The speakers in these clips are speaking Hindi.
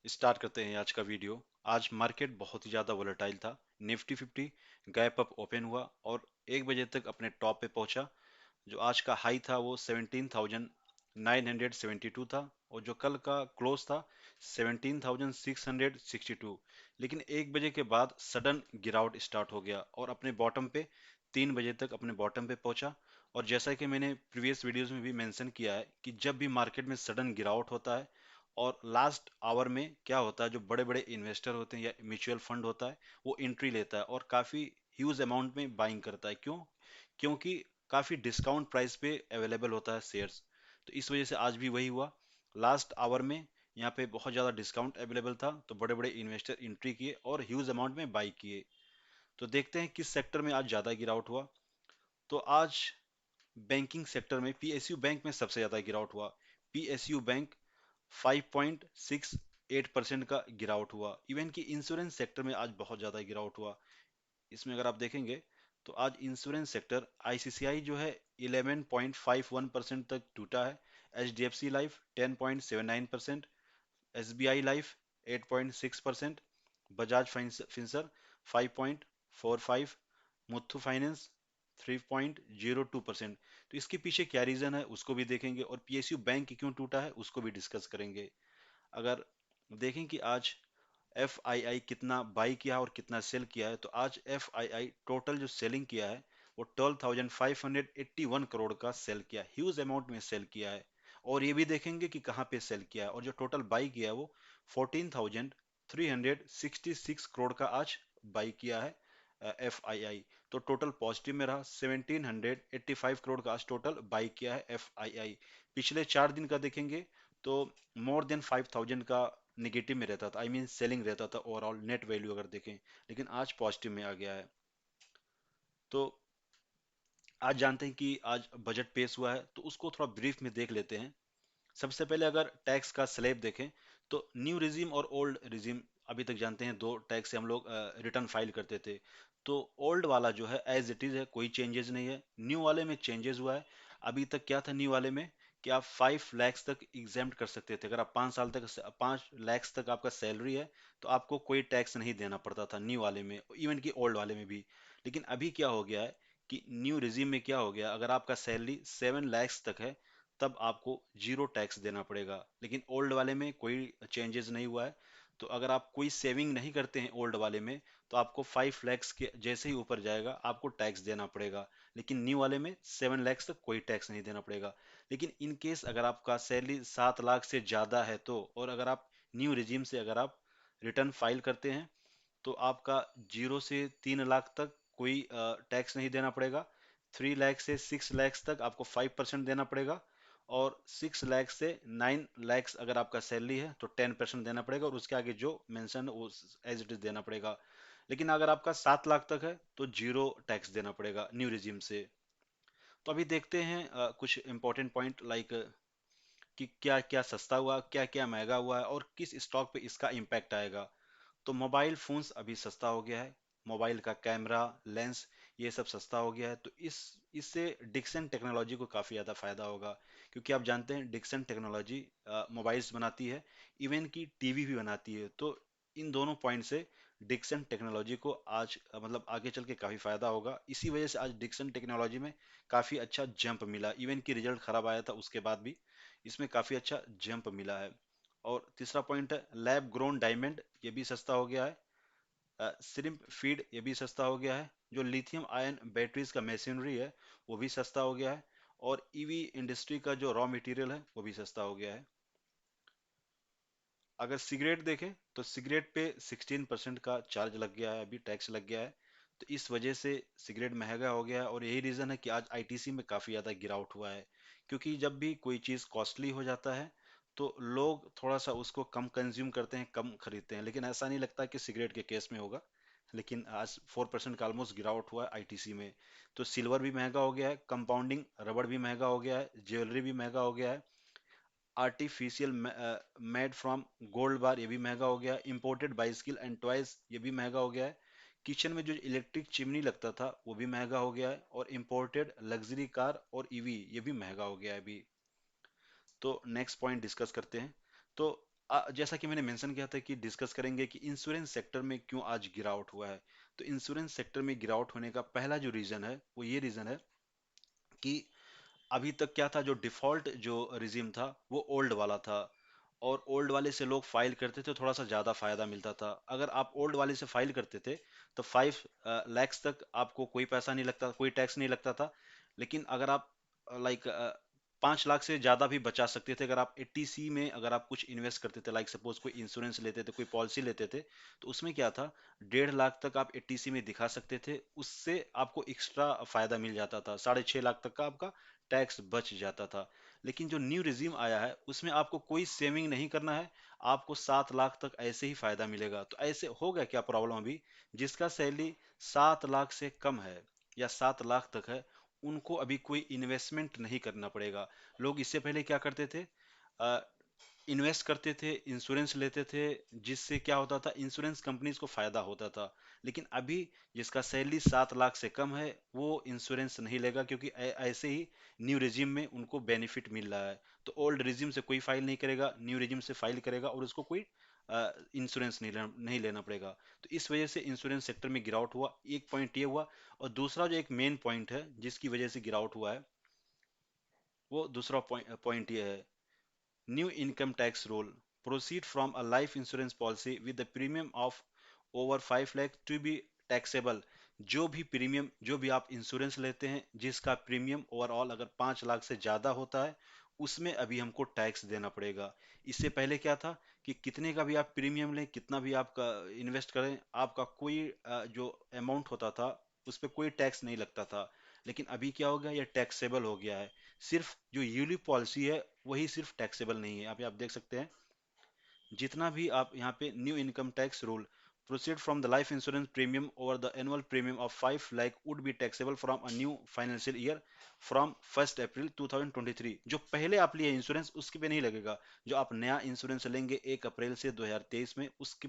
स्टार्ट करते हैं आज का वीडियो। आज मार्केट बहुत ही ज़्यादा वोलेटाइल था। निफ्टी 50 गैप अप ओपन हुआ और 1 बजे तक अपने टॉप पे पहुंचा। जो आज का हाई था वो 17,972 था और जो कल का क्लोज था 17,662। लेकिन 1 बजे के बाद सडन गिरावट स्टार्ट हो गया और अपने बॉटम पे 3 बजे तक अपने बॉटम पे पहुंचा। और जैसा कि मैंने प्रीवियस वीडियोस में भी मेंशन किया है कि जब भी मार्केट में सडन गिरावट होता है और लास्ट आवर में क्या होता है, जो बड़े बड़े इन्वेस्टर होते हैं या म्यूचुअल फंड होता है वो एंट्री लेता है और काफ़ी ह्यूज अमाउंट में बाइंग करता है। क्यों? क्योंकि काफ़ी डिस्काउंट प्राइस पे अवेलेबल होता है शेयर्स। तो इस वजह से आज भी वही हुआ। लास्ट आवर में यहाँ पे बहुत ज़्यादा डिस्काउंट अवेलेबल था तो बड़े बड़े इन्वेस्टर एंट्री किए और ह्यूज अमाउंट में बाई किए। तो देखते हैं किस सेक्टर में आज ज़्यादा गिरावट हुआ। तो आज बैंकिंग सेक्टर में पीएसयू बैंक में सबसे ज़्यादा गिरावट हुआ। पीएसयू बैंक 5.68% का गिरावट हुआ। इवन कि इंश्योरेंस सेक्टर में आज बहुत ज़्यादा गिरावट हुआ। इसमें अगर आप देखेंगे तो आज इंश्योरेंस सेक्टर आईसीसीआई जो है 11.51% तक टूटा है। एचडीएफसी लाइफ 10.79%, एसबीआई लाइफ 8.6%, बजाज फिंसर 5.45, मुथ्थू फाइनेंस 3.02%। तो इसके पीछे क्या रीजन है उसको भी देखेंगे और पीएसयू बैंक क्यों टूटा है उसको भी डिस्कस करेंगे। अगर देखें कि आज एफ आई आई कितना बाई किया और कितना सेल किया है तो आज एफ आई आई टोटल जो सेलिंग किया है वो 12,581 करोड़ का सेल किया, ह्यूज अमाउंट में सेल किया है। और ये भी देखेंगे कि कहाँ पे सेल किया है और जो टोटल बाई किया है वो 14,366 करोड़ का आज बाई किया है एफ आई आई। तो टोटल पॉजिटिव में रहा, 1785 करोड़ का आज टोटल बाई किया है एफ आई आई। पिछले 4 दिन का देखेंगे तो मोर देन 5,000 का निगेटिव में रहता था, आई मीन सेलिंग रहता था ओवरऑल नेट वैल्यू अगर देखें। लेकिन आज पॉजिटिव में आ गया है। तो आज जानते हैं कि आज बजट पेश हुआ है तो उसको थोड़ा ब्रीफ में देख लेते हैं। सबसे पहले अगर टैक्स का स्लैब देखें तो न्यू रिजीम और ओल्ड रिजीम, अभी तक जानते हैं दो टैक्स से हम लोग रिटर्न फाइल करते थे। तो ओल्ड वाला जो है एज इट इज है, कोई चेंजेस नहीं है। न्यू वाले में चेंजेस हुआ है। अभी तक क्या था न्यू वाले में कि आप 5 लाख तक एग्जेम्प्ट कर सकते थे। अगर आप 5 साल तक 5 लाख तक आपका सैलरी है तो आपको कोई टैक्स नहीं देना पड़ता था न्यू वाले में, इवन कि ओल्ड वाले में भी। लेकिन अभी क्या हो गया है कि न्यू रिजीम में क्या हो गया, अगर आपका सैलरी 7 लाख तक है तब आपको जीरो टैक्स देना पड़ेगा। लेकिन ओल्ड वाले में कोई चेंजेस नहीं हुआ है। तो अगर आप कोई सेविंग नहीं करते हैं ओल्ड वाले में तो आपको 5 लाख के जैसे ही ऊपर जाएगा आपको टैक्स देना पड़ेगा। लेकिन न्यू वाले में 7 लाख तक कोई टैक्स नहीं देना पड़ेगा। लेकिन इन केस अगर आपका सैलरी 7 लाख से ज़्यादा है तो, और अगर आप न्यू रिजीम से अगर आप रिटर्न फाइल करते हैं तो आपका 0 से 3 लाख तक कोई टैक्स नहीं देना पड़ेगा। 3 लाख से 6 लाख तक आपको 5% देना पड़ेगा। और 6 लाख से 9 लाख अगर आपका सैलरी है तो 10% देना पड़ेगा और उसके आगे जो मेंशन है वो एज इट इज देना पड़ेगा। लेकिन अगर आपका 7 लाख तक है तो जीरो टैक्स देना पड़ेगा न्यू रिजीम से। तो अभी देखते हैं कुछ इंपॉर्टेंट पॉइंट लाइक कि क्या क्या सस्ता हुआ, क्या क्या महंगा हुआ है और किस स्टॉक पे इसका इम्पैक्ट आएगा। तो मोबाइल फोन्स अभी सस्ता हो गया है। मोबाइल का कैमरा, लेंस, ये सब सस्ता हो गया है। तो इससे डिक्सन टेक्नोलॉजी को काफ़ी ज़्यादा फायदा होगा। क्योंकि आप जानते हैं डिक्सन टेक्नोलॉजी मोबाइल्स बनाती है, इवन की टीवी भी बनाती है। तो इन दोनों पॉइंट से डिक्सन टेक्नोलॉजी को आज मतलब आगे चल के काफ़ी फायदा होगा। इसी वजह से आज डिक्सन टेक्नोलॉजी में काफ़ी अच्छा जंप मिला, इवन की रिजल्ट खराब आया था उसके बाद भी इसमें काफ़ी अच्छा जंप मिला है। और तीसरा पॉइंट है लैब ग्रोन डायमंड, ये भी सस्ता हो गया है। श्रिम्प फीड ये भी सस्ता हो गया है। जो लिथियम आयन बैटरीज का मशीनरी है वो भी सस्ता हो गया है। और ईवी इंडस्ट्री का जो रॉ मटेरियल है वो भी सस्ता हो गया है। अगर सिगरेट देखें तो सिगरेट पे 16% का चार्ज लग गया है, अभी टैक्स लग गया है। तो इस वजह से सिगरेट महंगा हो गया है और यही रीज़न है कि आज आईटीसी में काफ़ी ज़्यादा गिरावट हुआ है। क्योंकि जब भी कोई चीज़ कॉस्टली हो जाता है तो लोग थोड़ा सा उसको कम कंज्यूम करते हैं, कम खरीदते हैं। लेकिन ऐसा नहीं लगता कि सिगरेट के केस में होगा। लेकिन आज 4% का ऑलमोस्ट गिरावट हुआ है आईटीसी में। तो सिल्वर भी महंगा हो गया है, कंपाउंडिंग रबड़ भी महंगा हो गया है, ज्वेलरी भी महंगा हो गया है, आर्टिफिशियल मेड फ्रॉम गोल्ड बार ये भी महंगा हो गया, इंपोर्टेड बाइसिकल एंड टॉयज ये भी महंगा हो गया है। किचन में जो इलेक्ट्रिक चिमनी लगता था वो भी महंगा हो गया है और इंपोर्टेड लग्जरी कार और ईवी ये भी महंगा हो गया है अभी। तो नेक्स्ट पॉइंट डिस्कस करते हैं। तो जैसा कि मैंने मेंशन किया था कि डिस्कस करेंगे कि इंश्योरेंस सेक्टर में क्यों आज गिरावट हुआ है। तो इंश्योरेंस सेक्टर में गिरावट होने का पहला जो रीजन है वो ये रीजन है कि अभी तक क्या था, जो डिफॉल्ट जो रिजीम था वो ओल्ड वाला था, और ओल्ड वाले से लोग फाइल करते थे, थोड़ा सा ज़्यादा फायदा मिलता था। अगर आप ओल्ड वाले से फाइल करते थे तो 5 लैक्स तक आपको कोई पैसा नहीं लगता, कोई टैक्स नहीं लगता था। लेकिन अगर आप लाइक 5 लाख से ज़्यादा भी बचा सकते थे अगर आप 80C में अगर आप कुछ इन्वेस्ट करते थे, लाइक सपोज कोई इंश्योरेंस लेते थे, कोई पॉलिसी लेते थे, तो उसमें क्या था, 1.5 लाख तक आप 80C में दिखा सकते थे, उससे आपको एक्स्ट्रा फायदा मिल जाता था, 6.5 लाख तक का आपका टैक्स बच जाता था। लेकिन जो न्यू रिजीम आया है उसमें आपको कोई सेविंग नहीं करना है, आपको 7 लाख तक ऐसे ही फायदा मिलेगा। तो ऐसे हो गया क्या प्रॉब्लम, अभी जिसका सैलरी 7 लाख से कम है या 7 लाख तक है, उनको अभी कोई इन्वेस्टमेंट नहीं करना पड़ेगा। लोग इससे पहले क्या करते थे, इन्वेस्ट करते थे, इंश्योरेंस लेते थे, जिससे क्या होता था, इंश्योरेंस कंपनीज को फायदा होता था। लेकिन अभी जिसका सैलरी 7 लाख से कम है वो इंश्योरेंस नहीं लेगा, क्योंकि ऐसे ही न्यू रिजीम में उनको बेनिफिट मिल रहा है। तो ओल्ड रिजीम से कोई फाइल नहीं करेगा, न्यू रिजीम से फाइल करेगा और उसको कोई इंश्योरेंस नहीं लेना पड़ेगा। तो इस वजह से इंश्योरेंस सेक्टर में गिरावट हुआ, एक पॉइंट ये हुआ। और दूसरा जो एक मेन पॉइंट है जिसकी वजह से गिरावट हुआ है, वो दूसरा पॉइंट ये है, new income tax rule proceed from a life insurance policy with the premium of over 5 lakh to be taxable। जो भी प्रीमियम, जो भी आप इंश्योरेंस लेते हैं जिसका प्रीमियम ओवरऑल अगर 5 लाख से ज्यादा होता है, उसमें अभी हमको टैक्स देना पड़ेगा। इससे पहले क्या था कि कितने का भी आप प्रीमियम लें, कितना भी आप इन्वेस्ट करें, आपका कोई जो अमाउंट होता था उस पर कोई टैक्स नहीं लगता था। लेकिन अभी क्या हो गया, ये टैक्सेबल हो गया है। सिर्फ जो यूलिप पॉलिसी है वही सिर्फ टैक्सेबल नहीं है। यहाँ पे आप देख सकते हैं, जितना भी आप यहाँ पे new income tax rule proceed from the life insurance premium over the annual premium of 5 lakh would be taxable from a new financial year from 1 अप्रैल 2023। जो पहले आप लिए इंश्योरेंस उसके पे नहीं लगेगा। जो आप नया इंश्योरेंस लेंगे 1 अप्रैल से 2023 में, उसके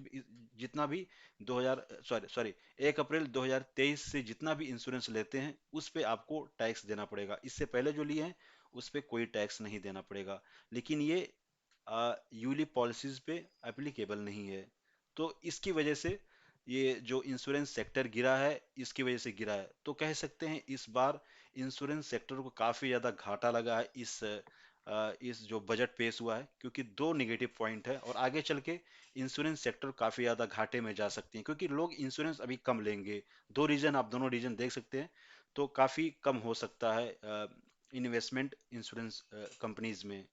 जितना भी 2000 सॉरी सॉरी 1 अप्रैल 2023 से जितना भी इंश्योरेंस लेते हैं उस पे आपको टैक्स देना पड़ेगा। इससे पहले जो लिए हैं उस पे कोई टैक्स नहीं देना पड़ेगा। लेकिन ये यूलिप पॉलिसीज पे एप्लीकेबल नहीं है। तो इसकी वजह से ये जो इंश्योरेंस सेक्टर गिरा है, इसकी वजह से गिरा है। तो कह सकते हैं इस बार इंश्योरेंस सेक्टर को काफी ज्यादा घाटा लगा है इस जो बजट पेश हुआ है, क्योंकि दो निगेटिव पॉइंट है और आगे चल के इंश्योरेंस सेक्टर काफी ज्यादा घाटे में जा सकती है, क्योंकि लोग इंश्योरेंस अभी कम लेंगे। दो रीजन, आप दोनों रीजन देख सकते हैं। तो काफी कम हो सकता है इन्वेस्टमेंट इंश्योरेंस कंपनीज में।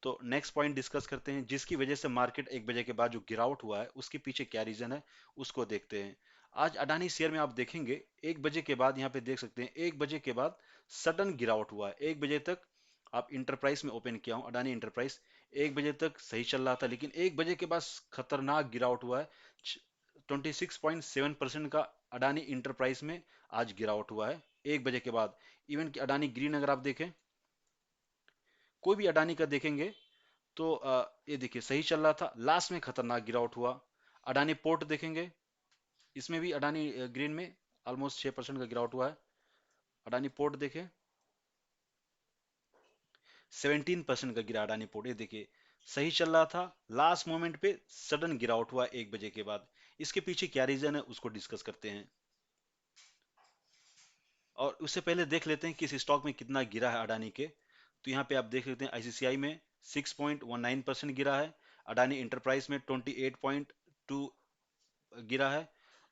तो नेक्स्ट पॉइंट डिस्कस करते हैं, जिसकी वजह से मार्केट 1 बजे के बाद जो गिरावट हुआ है उसके पीछे क्या रीजन है उसको देखते हैं। आज अडानी शेयर में आप देखेंगे 1 बजे के बाद, यहाँ पे देख सकते हैं 1 बजे के बाद सडन गिरावट हुआ है। 1 बजे तक आप इंटरप्राइज में ओपन किया हूँ, अडानी इंटरप्राइज 1 बजे तक सही चल रहा था, लेकिन 1 बजे के बाद खतरनाक गिरावट हुआ है। 26.7% का अडानी इंटरप्राइज में आज गिरावट हुआ है 1 बजे के बाद। इवन कि अडानी ग्रीन अगर आप देखें, कोई भी अडानी का देखेंगे तो ये देखिए सही चल रहा था, लास्ट में खतरनाक गिरावट हुआ। अडानी पोर्ट देखेंगे, इसमें भी अडानी ग्रीन में ऑलमोस्ट 6% का गिरावट हुआ है। अडानी पोर्ट देखें, 17% का गिरा अडानी पोर्ट। ये देखिए सही चल रहा था, लास्ट मोमेंट पे सडन गिरावट हुआ 1 बजे के बाद। इसके पीछे क्या रीजन है उसको डिस्कस करते हैं। और उससे पहले देख लेते हैं किस स्टॉक में कितना गिरा है अडानी के। तो यहाँ पे आप देख लेते हैं आईसीसीआई में 6.19% गिरा है, अडानी इंटरप्राइज में 28.2 गिरा है,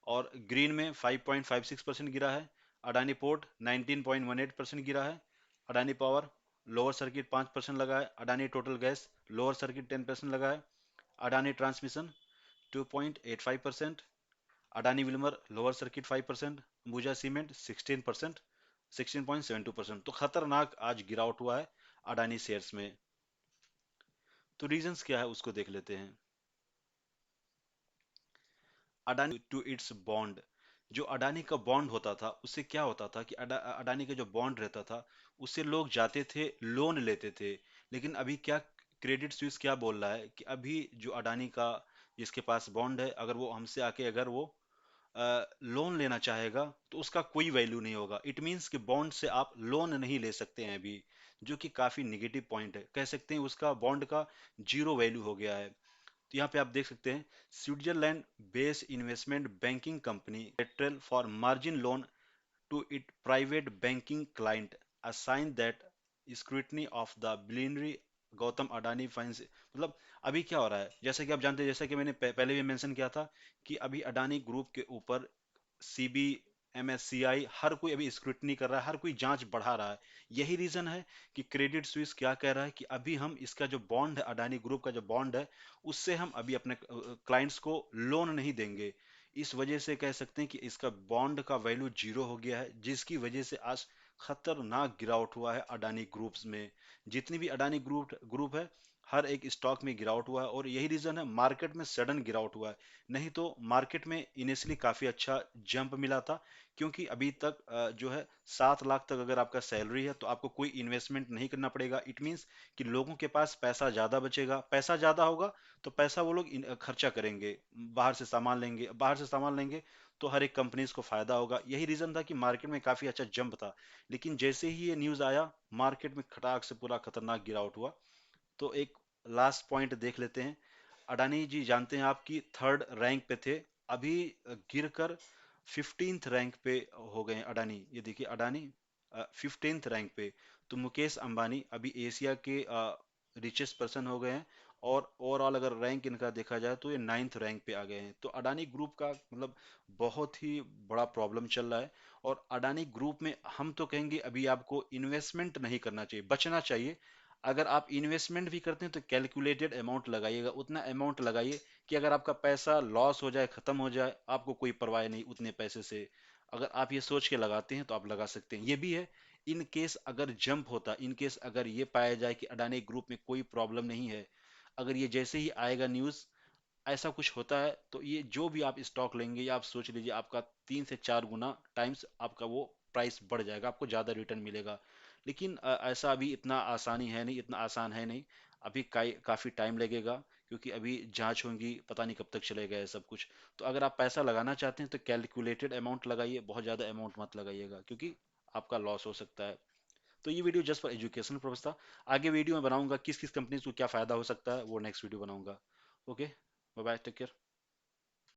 और ग्रीन में 5.56% गिरा है। अडानी पोर्ट 19.18% गिरा है। अडानी पावर लोअर सर्किट 5% लगा है। Adani total gas lower circuit 10% लगा है। Adani transmission 2.85%। Adani Wilmer lower circuit 5%। Ambuja cement 16%, 16.72%। तो खतरनाक आज गिरावट हुआ है अडानी शेयर्स में। तो रीजंस क्या है उसको देख लेते हैं। अडानी टू इट्स बॉन्ड, जो अडानी का बॉन्ड होता था उससे क्या होता था कि अडानी का जो बॉन्ड रहता था उससे लोग जाते थे लोन लेते थे। लेकिन अभी क्या, क्रेडिट स्विस क्या बोल रहा है कि अभी जो अडानी का जिसके पास बॉन्ड है, अगर वो हमसे आके अगर वो लोन लेना चाहेगा तो उसका कोई वैल्यू नहीं होगा। इट मीन्स कि बॉन्ड से आप लोन नहीं ले सकते हैं अभी, जो कि काफी निगेटिव पॉइंट है। कह सकते हैं उसका बॉन्ड का जीरो वैल्यू हो गया है। तो यहाँ पे आप देख सकते हैं, Switzerland based investment banking company lateral for margin loan to its private banking client assign that scrutiny of the billionaire Gautam Adani finance. मतलब अभी क्या हो रहा है, जैसा कि आप जानते हैं, जैसा कि मैंने पहले भी मेंशन किया था कि अभी अडानी ग्रुप के ऊपर सीबी, एमएससीआई, हर कोई अभी स्क्रूटनी कर रहा है, हर कोई जांच बढ़ा रहा है। यही रीजन है कि क्रेडिट स्विस क्या कह रहा है कि अभी हम इसका जो बॉन्ड है, अडानी ग्रुप का जो बॉन्ड है, उससे हम अभी अपने क्लाइंट्स को लोन नहीं देंगे। इस वजह से कह सकते हैं कि इसका बॉन्ड का वैल्यू जीरो हो गया है, जिसकी वजह से आज खतरनाक गिरावट हुआ है अडानी ग्रुप्स में। जितनी भी अडानी ग्रुप ग्रुप है, हर एक स्टॉक में गिरावट हुआ है, और यही रीजन है मार्केट में सडन गिरावट हुआ है। नहीं तो मार्केट में इनिशियली काफी अच्छा जंप मिला था, क्योंकि अभी तक जो है 7 लाख तक अगर आपका सैलरी है तो आपको कोई इन्वेस्टमेंट नहीं करना पड़ेगा। इट मीन्स कि लोगों के पास पैसा ज्यादा बचेगा, पैसा ज्यादा होगा तो पैसा वो लोग खर्चा करेंगे, बाहर से सामान लेंगे, बाहर से सामान लेंगे तो हर एक कंपनीज को फायदा होगा। यही रीजन था कि मार्केट में काफी अच्छा जंप था। लेकिन जैसे ही ये न्यूज आया, मार्केट में खटाक से पूरा खतरनाक गिरावट हुआ। तो एक लास्ट पॉइंट देख लेते हैं। अडानी जी जानते हैं आपकी थर्ड रैंक पे थे, अभी गिरकर 15th रैंक पे हो गए हैं अडानी। ये देखिए अडानी 15th रैंक पे। तो मुकेश अंबानी अभी एशिया के रिचेस्ट पर्सन हो गए हैं, और ओवरऑल अगर रैंक इनका देखा जाए तो ये 9th रैंक पे आ गए हैं। तो अडानी ग्रुप का मतलब बहुत ही बड़ा प्रॉब्लम चल रहा है। और अडानी ग्रुप में हम तो कहेंगे अभी आपको इन्वेस्टमेंट नहीं करना चाहिए, बचना चाहिए। अगर आप इन्वेस्टमेंट भी करते हैं तो कैलकुलेटेड अमाउंट लगाइएगा, उतना अमाउंट लगाइए कि अगर आपका पैसा लॉस हो जाए, खत्म हो जाए, आपको कोई परवाह नहीं उतने पैसे से। अगर आप ये सोच के लगाते हैं तो आप लगा सकते हैं। ये भी है, इन केस अगर जंप होता, इन केस अगर ये पाया जाए कि अडानी ग्रुप में कोई प्रॉब्लम नहीं है, अगर ये जैसे ही आएगा न्यूज ऐसा कुछ होता है, तो ये जो भी आप स्टॉक लेंगे, या आप सोच लीजिए आपका 3 से 4 गुना टाइम्स आपका वो प्राइस बढ़ जाएगा, आपको ज्यादा रिटर्न मिलेगा। लेकिन ऐसा अभी इतना आसानी है नहीं, इतना आसान है नहीं। अभी काफी टाइम लगेगा, क्योंकि अभी जांच होंगी, पता नहीं कब तक चलेगा ये सब कुछ। तो अगर आप पैसा लगाना चाहते हैं तो कैलकुलेटेड अमाउंट लगाइए, बहुत ज्यादा अमाउंट मत लगाइएगा, क्योंकि आपका लॉस हो सकता है। तो ये video just for educational purpose था। आगे वीडियो में बनाऊंगा किस किस कंपनी को क्या फायदा हो सकता है, वो नेक्स्ट वीडियो बनाऊंगा। Okay, bye bye, take care.